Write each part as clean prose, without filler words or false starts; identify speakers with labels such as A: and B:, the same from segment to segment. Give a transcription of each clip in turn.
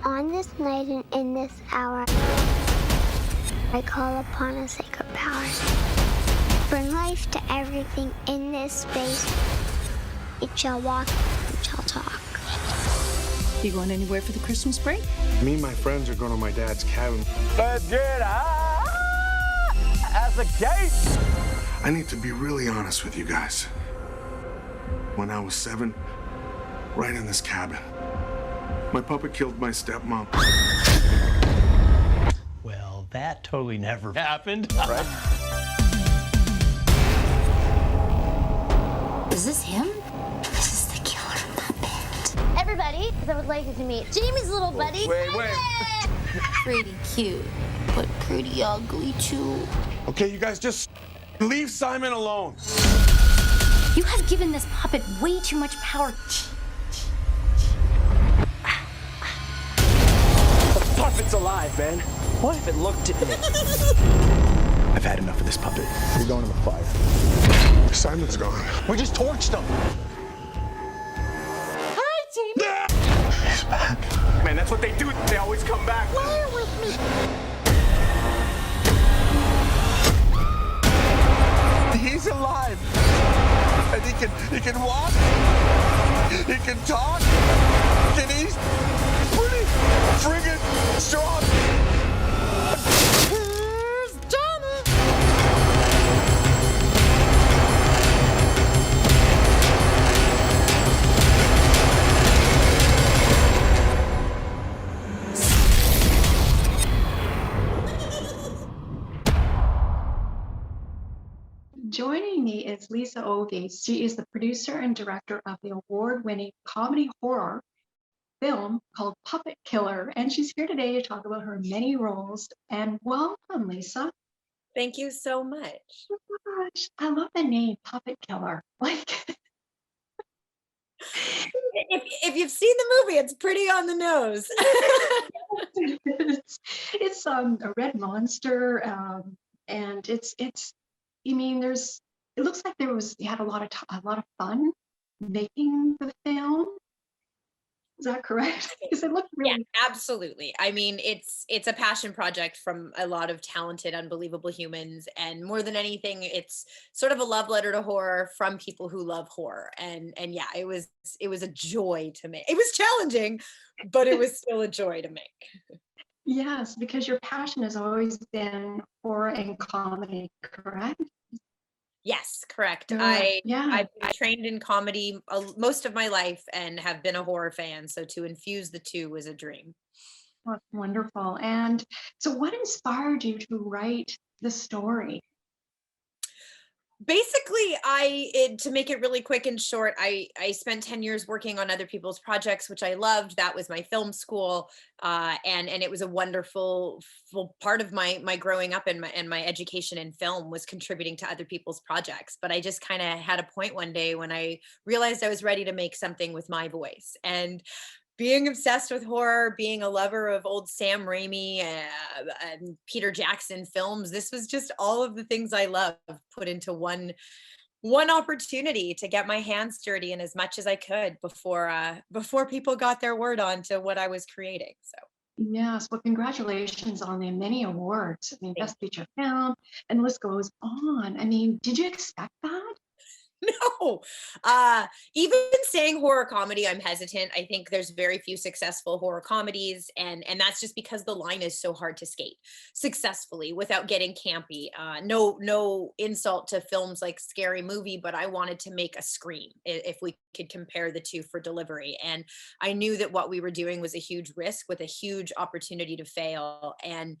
A: On this night and in this hour, I call upon a sacred power. Bring life to everything in this space. It shall walk, it shall talk.
B: You going anywhere for the Christmas break?
C: Me and my friends are going to my dad's cabin.
D: Let's get high as a gate.
C: I need to be really honest with you guys. When I was 7, right in this cabin, my puppet killed my stepmom.
E: Well, that totally never happened. Right?
F: Is this him? This is the killer puppet.
A: Everybody, I would like you to meet Jamie's little buddy.
C: Wait.
F: Pretty cute, but pretty ugly too.
C: Okay, you guys just leave Simon alone.
F: You have given this puppet way too much power.
D: The puppet's alive, man. What if it looked at me? I've had enough of this puppet. We're going to the fire.
C: Simon's gone.
D: We just torched him.
F: Hi, Jamie.
D: He's back. Man, that's what they do. They always come back.
F: Fire with me.
D: He's alive. And he can walk. He can talk. And he's pretty friggin' strong.
F: Here's Johnny.
G: Joining me is Lisa Ovies. She is the producer and director of the award-winning comedy horror film called Puppet Killer, and she's here today to talk about her many roles. And welcome, Lisa.
H: Thank you so much.
G: Oh my gosh, I love the name Puppet Killer. Like,
H: If you've seen the movie, it's pretty on the nose.
G: it's a red monster, and it's. I mean, it looks like you had a lot of fun making the film. Is that correct? Because it looked really.
H: Yeah, absolutely. I mean, it's a passion project from a lot of talented, unbelievable humans. And more than anything, it's sort of a love letter to horror from people who love horror. And yeah, it was a joy to make. It was challenging, but it was still a joy to make.
G: Yes, because your passion has always been horror and comedy, correct?
H: Yes, correct.
G: Yeah.
H: I trained in comedy most of my life and have been a horror fan. So to infuse the two was a dream.
G: Oh, wonderful. And so what inspired you to write the story?
H: Basically, to make it really quick and short, I spent 10 years working on other people's projects, which I loved. That was my film school. And it was a wonderful part of my growing up and my education in film was contributing to other people's projects. But I just kind of had a point one day when I realized I was ready to make something with my voice. And being obsessed with horror, being a lover of old Sam Raimi and Peter Jackson films, this was just all of the things I love put into one opportunity to get my hands dirty in as much as I could before people got their word on to what I was creating. So.
G: Yes, well, congratulations on the many awards. I mean, Best Feature Film, and the list goes on. I mean, did you expect that?
H: No, even saying horror comedy, I'm hesitant. I think there's very few successful horror comedies, and that's just because the line is so hard to skate successfully without getting campy. No insult to films like Scary Movie, but I wanted to make a scream if we could compare the two for delivery. And I knew that what we were doing was a huge risk with a huge opportunity to fail. And,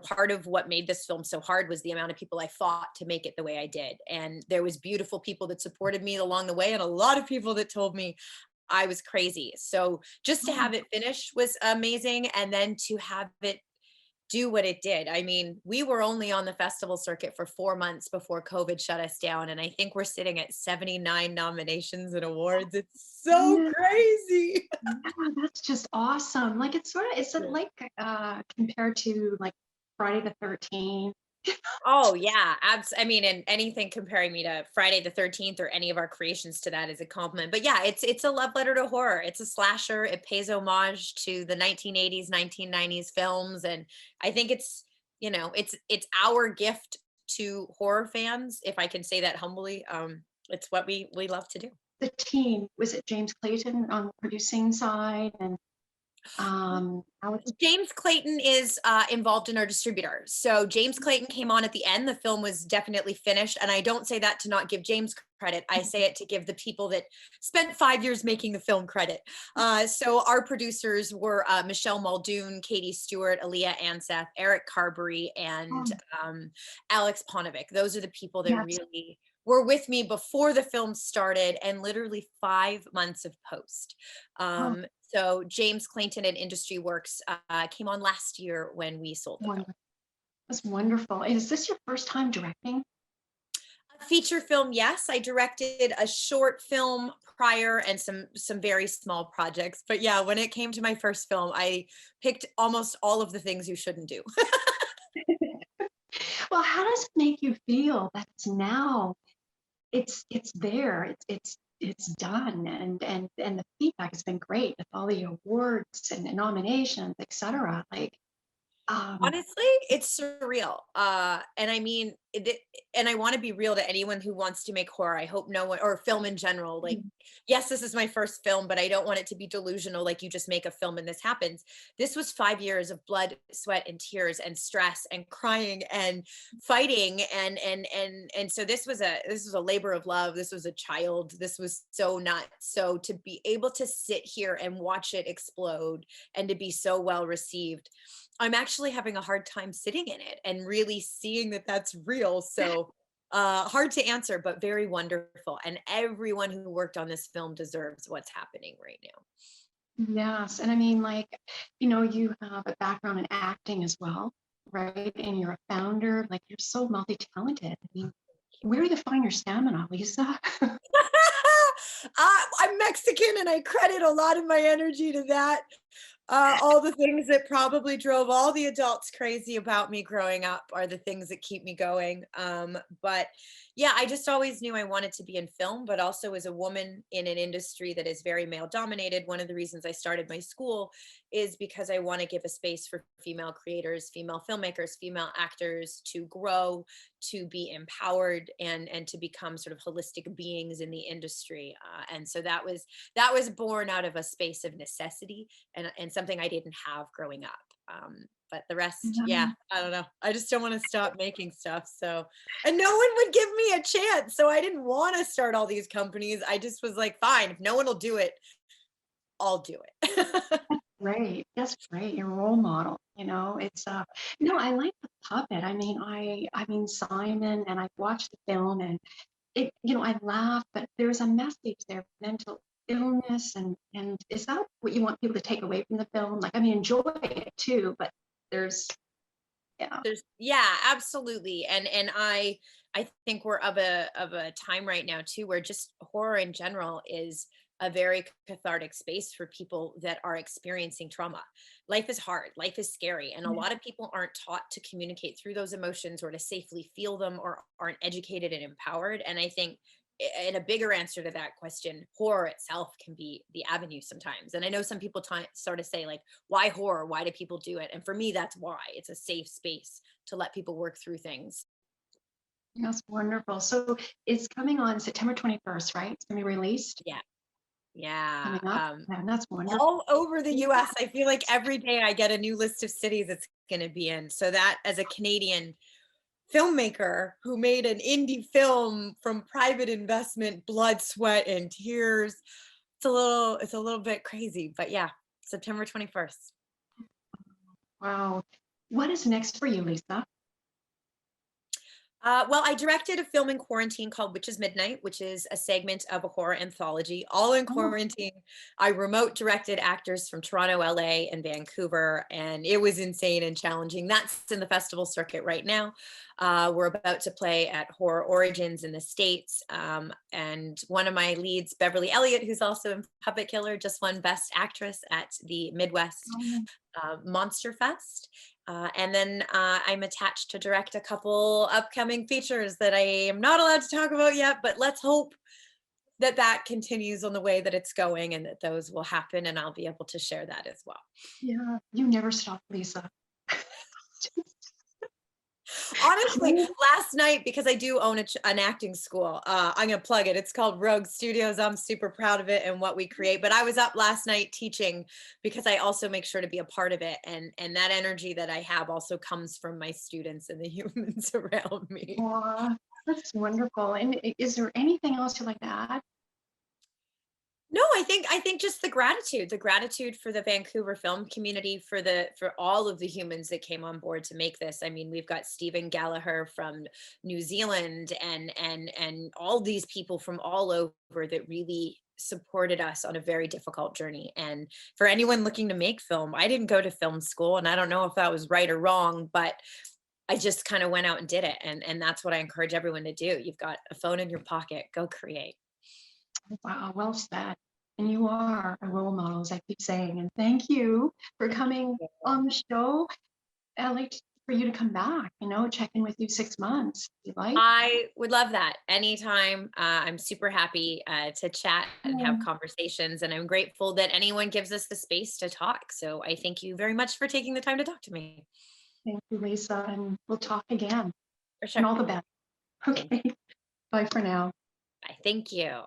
H: part of what made this film so hard was the amount of people I fought to make it the way I did. And there was beautiful people that supported me along the way and a lot of people that told me I was crazy. So just to have it finished was amazing. And then to have it do what it did. I mean, we were only on the festival circuit for 4 months before COVID shut us down. And I think we're sitting at 79 nominations and awards. It's so crazy.
G: Yeah, that's just awesome. Like it's like compared to like Friday the 13th,
H: Oh yeah, I mean, and anything comparing me to Friday the 13th or any of our creations to that is a compliment. But yeah, it's a love letter to horror. It's a slasher. It pays homage to the 1980s, 1990s films, and I think it's, it's our gift to horror fans, if I can say that humbly. It's what we love to do.
G: The team, was it James Clayton on the producing side, and Alex?
H: James Clayton is involved in our distributor. So James Clayton came on at the end. The film was definitely finished. And I don't say that to not give James credit. I say it to give the people that spent 5 years making the film credit. So our producers were Michelle Muldoon, Katie Stewart, Aleah, Anseth, Eric Carbery, and Aleks Paunovic. Those are the people that really were with me before the film started, and literally 5 months of post. So James Clayton at Industry Works came on last year when we sold the film.
G: That's wonderful. Is this your first time directing?
H: A feature film, yes. I directed a short film prior and some very small projects. But yeah, when it came to my first film, I picked almost all of the things you shouldn't do.
G: Well, how does it make you feel that now it's there, it's done, and the feedback has been great with all the awards and nominations, etc. Like,
H: honestly, it's surreal. And I mean, and I want to be real to anyone who wants to make horror. I hope no one, or film in general, like, yes, this is my first film, but I don't want it to be delusional. Like, you just make a film and this happens. This was 5 years of blood, sweat, and tears, and stress, and crying, and fighting, and so this was a labor of love. This was a child. This was so nuts. So to be able to sit here and watch it explode, and to be so well received, I'm actually having a hard time sitting in it and really seeing that that's real. So hard to answer, but very wonderful. And everyone who worked on this film deserves what's happening right now.
G: Yes, and I mean, like, you have a background in acting as well, right? And you're a founder. Like, you're so multi-talented. I mean, where do you find your stamina, Lisa?
H: I'm Mexican, and I credit a lot of my energy to that. All the things that probably drove all the adults crazy about me growing up are the things that keep me going. But yeah, I just always knew I wanted to be in film, but also as a woman in an industry that is very male dominated. One of the reasons I started my school is because I want to give a space for female creators, female filmmakers, female actors to grow, to be empowered, and to become sort of holistic beings in the industry. And so that was born out of a space of necessity, and something I didn't have growing up. But the rest, yeah, I don't know. I just don't want to stop making stuff. So, and no one would give me a chance. So I didn't want to start all these companies. I just was like, fine, if no one will do it, I'll do it.
G: Great. That's great. Your role model, it's I like the puppet. I mean Simon, and I watched the film, and it, I laugh, but there's a message there, mental illness, and is that what you want people to take away from the film? Like, I mean, enjoy it too, but there's
H: absolutely. And I think we're of a time right now too, where just horror in general is a very cathartic space for people that are experiencing trauma. Life is hard, life is scary, and a lot of people aren't taught to communicate through those emotions or to safely feel them, or aren't educated and empowered. And I think, in a bigger answer to that question, horror itself can be the avenue sometimes. And I know some people sort of say, like, why horror? Why do people do it? And for me, that's why. It's a safe space to let people work through things.
G: That's wonderful. So it's coming on September 21st, right? It's gonna be released.
H: Yeah.
G: That's wonderful.
H: All over the US. I feel like every day I get a new list of cities it's going to be in. So that, as a Canadian filmmaker who made an indie film from private investment, blood, sweat, and tears, it's a little bit crazy. But yeah, September 21st.
G: Wow. What is next for you, Lisa?
H: Well, I directed a film in quarantine called Witches Midnight, which is a segment of a horror anthology. All in quarantine. I remote directed actors from Toronto, LA, and Vancouver, and it was insane and challenging. That's in the festival circuit right now. We're about to play at Horror Origins in the States. And one of my leads, Beverly Elliott, who's also in Puppet Killer, just won Best Actress at the Midwest Monster Fest. And then I'm attached to direct a couple upcoming features that I am not allowed to talk about yet, but let's hope that that continues on the way that it's going and that those will happen, and I'll be able to share that as well.
G: Yeah, you never stop, Lisa.
H: Honestly, last night, because I do own an acting school, I'm going to plug it. It's called Rogue Studios. I'm super proud of it and what we create. But I was up last night teaching because I also make sure to be a part of it. And that energy that I have also comes from my students and the humans around me.
G: Aw, that's wonderful. And is there anything else you'd like to add?
H: No, I think just the gratitude for the Vancouver film community, for all of the humans that came on board to make this. I mean, we've got Stephen Gallagher from New Zealand and all these people from all over that really supported us on a very difficult journey. And for anyone looking to make film, I didn't go to film school, and I don't know if that was right or wrong, but I just kind of went out and did it. And that's what I encourage everyone to do. You've got a phone in your pocket, go create.
G: Wow, well said. And you are a role model, as I keep saying. And thank you for coming on the show. I'd like for you to come back, check in with you 6 months, if you like.
H: I would love that anytime. I'm super happy to chat and have conversations. And I'm grateful that anyone gives us the space to talk. So I thank you very much for taking the time to talk to me.
G: Thank you, Lisa. And we'll talk again.
H: For sure.
G: And all the best. Okay. Bye for now.
H: Bye. Thank you.